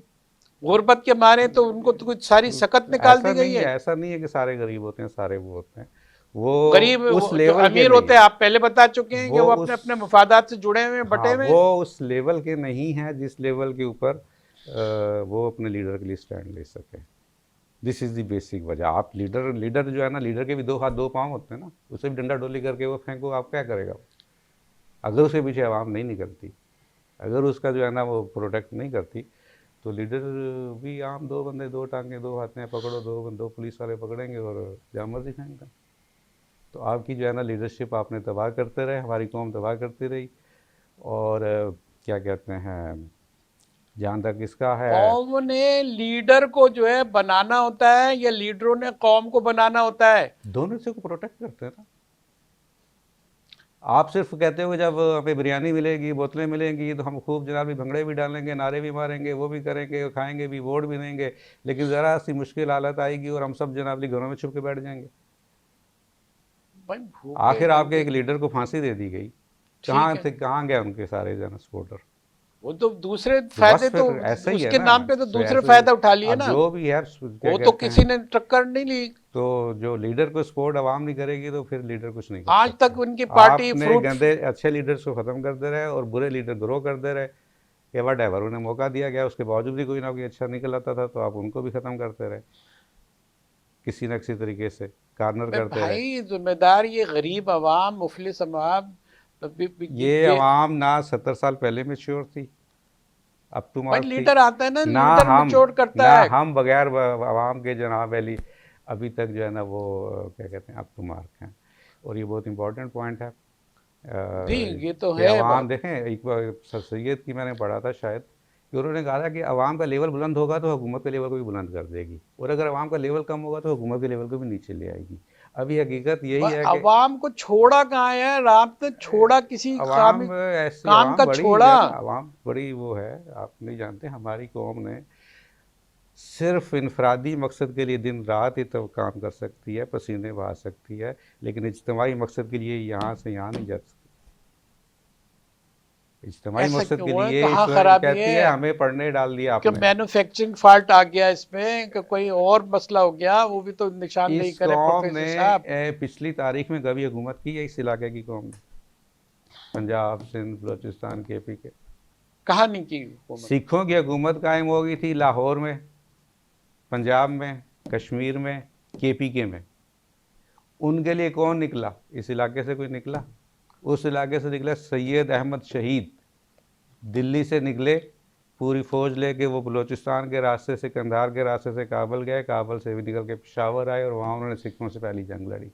गुर्बत के मारे तो उनको तो कुछ सारी सकत निकाल दी गई है। ऐसा नहीं है कि सारे गरीब होते हैं, सारे वो होते हैं, वो गरीब उस लेवल अमीर होते हैं। आप पहले बता चुके हैं कि वो अपने अपने मफादात से जुड़े हुए, बटे हुए। वो उस लेवल के नहीं है जिस लेवल के ऊपर वो अपने लीडर के लिए स्टैंड ले सके। दिस इज़ द बेसिक वजह। आप लीडर जो है ना, लीडर के भी 2 हाथ 2 पाँव होते हैं ना, उसे भी डंडा डोली करके वो फेंको, आप क्या करेगा? अगर उसके पीछे आवाम नहीं निकलती, अगर उसका जो है ना वो प्रोटेक्ट नहीं करती, तो लीडर भी आम दो बंदे, दो टांगे, दो हाथ में पकड़ो, दो पुलिस वाले पकड़ेंगे और जहाँ मर्जी खाएंगे। तो आपकी जो है ना लीडरशिप आपने तबाह करते रहे, हमारी कौम तबाह करती रही। और क्या कहते हैं, जहाँ तक इसका है, कौम ने लीडर को जो है बनाना होता है या लीडरों ने कौम को बनाना होता है? दोनों से को प्रोटेक्ट करते हैं ना। आप सिर्फ कहते हो जब हमें बिरयानी मिलेगी, बोतलें मिलेंगी, तो हम खूब जनाब भंगड़े भी डालेंगे, नारे भी मारेंगे, वो भी करेंगे, खाएंगे भी, वोट भी देंगे, लेकिन ज़रा सी मुश्किल हालत आएगी और हम सब जनाब घरों में छुप के बैठ जाएंगे। भाई भूखे आखिर आपके नंगे, एक लीडर को फांसी दे दी गई, ठीक कहाँ है, थे, कहाँ गए उनके सारे जन सपोर्टर? वो तो दूसरे तो बस फायदे तो फिर ऐसा ही है उसके ना। नाम पे तो तो दूसरे ऐसे फायदा उठा लिए अब ना, जो भी है क्या वो तो कहते किसी हैं, ने टक्कर नहीं ली। तो जो लीडर को सपोर्ट आवाम नहीं करेगी तो फिर लीडर कुछ नहीं कर आज तक सकता। उनकी पार्टी आपने फ्रूट, गंदे अच्छे लीडर्स को ख़त्म करते रहे और बुरे लीडर ग्रो करते रहे, कि वट एवर उन्हें मौका दिया गया, उसके बावजूद भी कोई ना कोई अच्छा निकल आता था, तो आप उनको भी ख़त्म करते रहे, किसी न किसी तरीके से कार्नर मैं करते रहे। भाई जिम्मेदार ये गरीब आवाम, मुफलिस आवाम, ये ये आवाम ना 70 साल पहले मैच्योर थी, अब तो भाई मार्क थी। लीडर आता है ना, ना लीडर हम मिचोड़ करता ना है। हम बगैर आवाम के जनाब अली अभी तक जो है ना वो क्या कहते हैं, अब तो मार्क हैं। और ये बहुत इंपॉर्टेंट पॉइंट है जी, ये तो कि है आवाम बात। देखें, एक बार सर सैयद की मैंने पढ़ा था शायद, कि उन्होंने कहा था कि आवाम का लेवल बुलंद होगा तो हुकूमत के लेवल को भी बुलंद कर देगी, और अगर आवाम का लेवल कम होगा तो हुकूमत के लेवल को भी नीचे ले आएगी। अभी हकीकत यही है कि अवाम को छोड़ा कहाँ है, रात ने छोड़ा किसी काम, अवाम ऐसी, काम अवाम का बड़ी जो छोड़ा। है ना, अवाम बड़ी वो है, आप नहीं जानते, हमारी कौम ने सिर्फ इनफरादी मकसद के लिए दिन रात ही तो काम कर सकती है, पसीने बहा सकती है, लेकिन इज्तिमाई मकसद के लिए यहाँ से यहाँ नहीं जा सकती। इज्तिमाई ऐसा मकसद के क्यों है, लिए कहाँ इस खराबी कहती है है? हमें पढ़ने डाल दिया कि आपने। मैन्युफैक्चरिंग फॉल्ट आ गया इसमें, कि कोई और मसला हो गया, वो भी तो निशानदेही इस करे कौम ने प्रोफेसर साहब। पिछली तारीख में कभी हुकूमत की है इस इलाके की कौम ने? पंजाब, सिंध, बलूचिस्तान, केपी के कहाँ नहीं की हुकूमत? सिखों की हुकूमत कायम हो गई थी लाहौर में, पंजाब में, कश्मीर में, केपीके में। उनके लिए कौन निकला? इस इलाके से कोई निकला? उस इलाके से निकला सैयद अहमद शहीद, दिल्ली से निकले पूरी फौज लेके, वो बलूचिस्तान के रास्ते से, कंधार के रास्ते से काबल गए, काबल से भी निकल के पेशावर आए और वहाँ उन्होंने सिखों से पहली जंग लड़ी।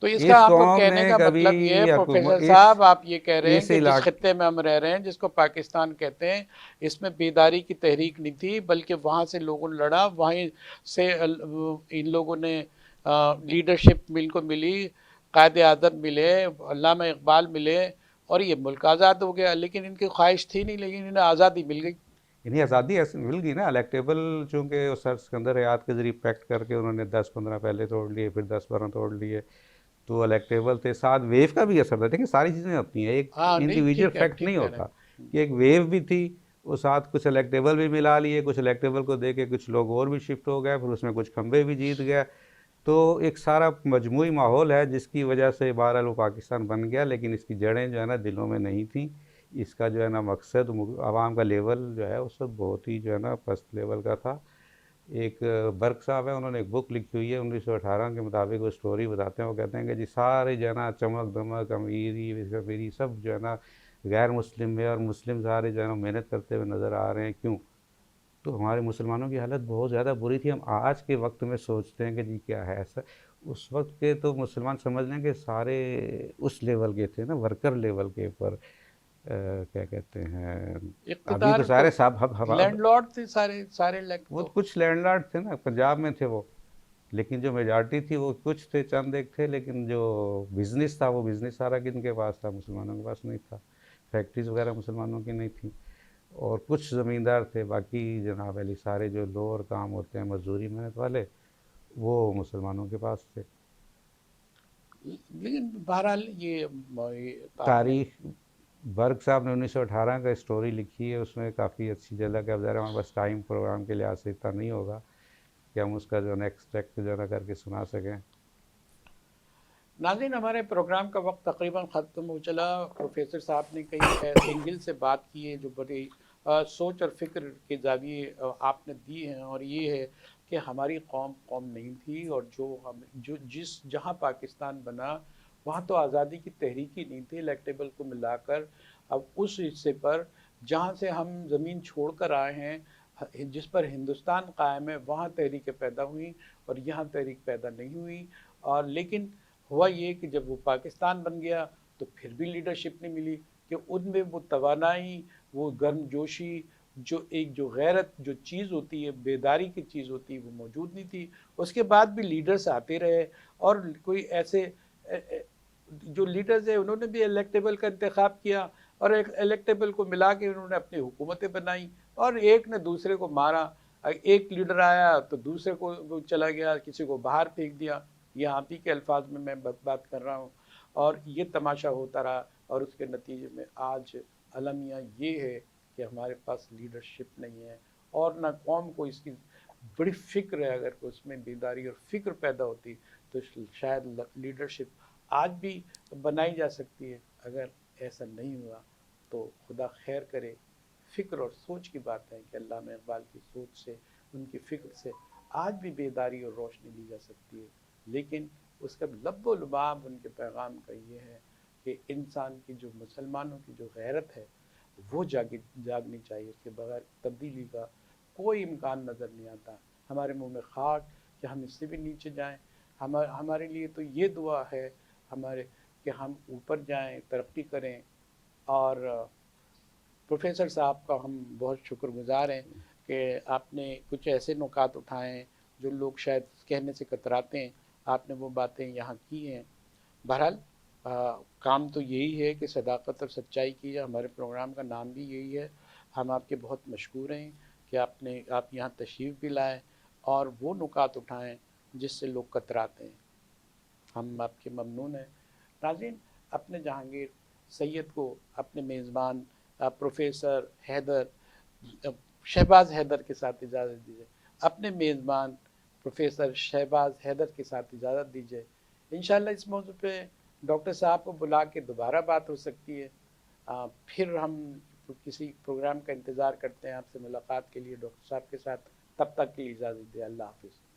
तो इसका इस आपको कौम कहने ने का कभी मतलब ये है हुकूमत प्रोफेसर साहब, आप ये कह रहे हैं इस कि जिस इलाके, खित्ते में हम रह रहे हैं, जिसको पाकिस्तान कहते हैं, इसमें बेदारी की तहरीक नहीं थी, बल्कि वहाँ से लोगों ने लड़ा, वहीं से इन लोगों ने लीडरशिप को मिली, कायद आज़म मिले, अल्लामा इकबाल मिले, और ये मुल्क आज़ाद हो गया। लेकिन इनकी ख्वाहिश थी नहीं, लेकिन इन्हें आज़ादी मिल गई। इन्हें आज़ादी ऐसे मिल गई ना, इलेक्टेबल, चूँकि सर सिकंदर हयात के ज़रिए पैक्ट करके उन्होंने 10-15 पहले तोड़ लिए, फिर 10-12 तोड़ लिए, तो इलेक्टेबल थे। साथ वेव का भी असर था। देखिए सारी चीज़ें होती हैं, एक हाँ नहीं, इंडिविजुअल ठीक है, फैक्ट ठीक नहीं कह रहे होता हैं। कि एक वेव भी थी, वो साथ कुछ इलेक्टेबल भी मिला लिए, कुछ इलेक्टेबल को दे के कुछ लोग और भी शिफ्ट हो गए, फिर उसमें कुछ खंबे भी जीत गए। तो एक सारा मजमूई माहौल है जिसकी वजह से बहरहाल वो पाकिस्तान बन गया, लेकिन इसकी जड़ें जो है ना दिलों में नहीं थी। इसका जो है ना मकसद, आवाम का लेवल जो है उस वक्त बहुत ही जो है ना पस्त लेवल का था। एक बर्क साहब है, उन्होंने एक बुक लिखी हुई है 1918 के मुताबिक, वो स्टोरी बताते हैं। वो कहते हैं कि जी सारे जो है ना चमक दमक अमीरी कमीरी सब जो है ना गैर मुस्लिम में, और मुस्लिम सारे जो है ना मेहनत करते हुए नज़र आ रहे हैं। क्यों? तो हमारे मुसलमानों की हालत बहुत ज़्यादा बुरी थी। हम आज के वक्त में सोचते हैं कि जी क्या है ऐसा, उस वक्त के तो मुसलमान समझ लें कि सारे उस लेवल के थे ना, वर्कर लेवल के ऊपर, क्या कहते हैं, अभी तो इक़्तिदार तो सारे साहब अब लैंडलॉर्ड थे, सारे सारे वो तो। कुछ लैंडलॉर्ड थे ना, पंजाब में थे वो, लेकिन जो मेजॉरिटी थी वो कुछ थे, चंद एक थे, लेकिन जो बिज़नेस था वो बिज़नेस सारा किनके पास था? मुसलमानों के पास नहीं था। फैक्ट्रीज़ वगैरह मुसलमानों की नहीं थी, और कुछ ज़मींदार थे, बाकी जनाब अली सारे जो लोअर काम होते हैं मजदूरी मेहनत वाले, वो मुसलमानों के पास थे। लेकिन बहरहाल ये आपने, तारीख बर्ग साहब ने 1918 का स्टोरी लिखी है, उसमें काफ़ी अच्छी झलक है। अब ज़रा हमारे पास टाइम प्रोग्राम के लिहाज से इतना नहीं होगा कि हम उसका जो नेक्स्ट ट्रैक जो ना करके सुना सकें। नाज़रीन, हमारे प्रोग्राम का वक्त तकरीबन ख़त्म हो चला। प्रोफेसर साहब ने कई एंगल से बात की है, जो बड़ी सोच और फ़िक्र के ज़ाविये आपने दिए हैं, और ये है कि हमारी कौम कौम नहीं थी, और जो जिस जहाँ पाकिस्तान बना वहाँ तो आज़ादी की तहरीक ही नहीं थी। इलेक्टेबल को मिलाकर अब उस हिस्से पर जहाँ से हम ज़मीन छोड़ कर आए हैं, जिस पर हिंदुस्तान कायम है वहाँ तहरीकें पैदा हुई और यहाँ तहरीक पैदा नहीं हुई। और लेकिन हुआ ये कि जब वो पाकिस्तान बन गया तो फिर भी लीडरशिप नहीं मिली, कि उनमें वो तवानाई, वो गर्मजोशी, जो गैरत जो चीज़ होती है, बेदारी की चीज़ होती है, वो मौजूद नहीं थी। उसके बाद भी लीडर्स आते रहे और कोई ऐसे जो लीडर्स है उन्होंने भी इलेक्टेबल का इंतखाब किया और एक इलेक्टेबल को मिला के उन्होंने अपनी हुकूमतें बनाई और एक ने दूसरे को मारा। एक लीडर आया तो दूसरे को वो चला गया, किसी को बाहर फेंक दिया। ये आप ही के अल्फाज में मैं बात कर रहा हूँ। और ये तमाशा होता रहा और उसके नतीजे में आज अलमिया ये है कि हमारे पास लीडरशिप नहीं है और ना कौम को इसकी बड़ी फ़िक्र है। अगर उसमें बेदारी और फ़िक्र पैदा होती तो शायद लीडरशिप आज भी बनाई जा सकती है। अगर ऐसा नहीं हुआ तो खुदा खैर करे। फ़िक्र और सोच की बात है कि अल्लामा इकबाल की सोच से, उनकी फ़िक्र से आज भी बेदारी और रोशनी ली जा सकती है। लेकिन उसका लब्बो लुबाब उनके पैगाम का ये है कि इंसान की जो, मुसलमानों की जो गैरत है वो जागनी चाहिए। उसके बगैर तब्दीली का कोई इम्कान नज़र नहीं आता। हमारे मुंह में खाक कि हम इससे भी नीचे जाएं। हमारे लिए तो ये दुआ है हमारे कि हम ऊपर जाएं, तरक्की करें। और प्रोफेसर साहब का हम बहुत शुक्रगुजार हैं कि आपने कुछ ऐसे नुकात उठाए जो लोग शायद कहने से कतराते हैं, आपने वो बातें यहाँ की हैं। बहरहाल काम तो यही है कि सदाकत और सच्चाई की है। हमारे प्रोग्राम का नाम भी यही है। हम आपके बहुत मशकूर हैं कि आप यहाँ तशरीफ़ भी लाए और वो नुकात उठाएं जिससे लोग कतराते हैं। हम आपके ममनून हैं। नाज़रीन, अपने जहांगीर सैयद को, अपने मेज़बान प्रोफेसर हैदर, शहबाज हैदर के साथ इजाज़त दीजिए। अपने मेज़बान प्रोफेसर शहबाज हैदर के साथ इजाज़त दीजिए। इंशाअल्लाह इस मौजू पे डॉक्टर साहब को बुला के दोबारा बात हो सकती है। फिर हम किसी प्रोग्राम का इंतज़ार करते हैं आपसे मुलाकात के लिए डॉक्टर साहब के साथ। तब तक के लिए इजाज़त दें। अल्लाह हाफ़िज़।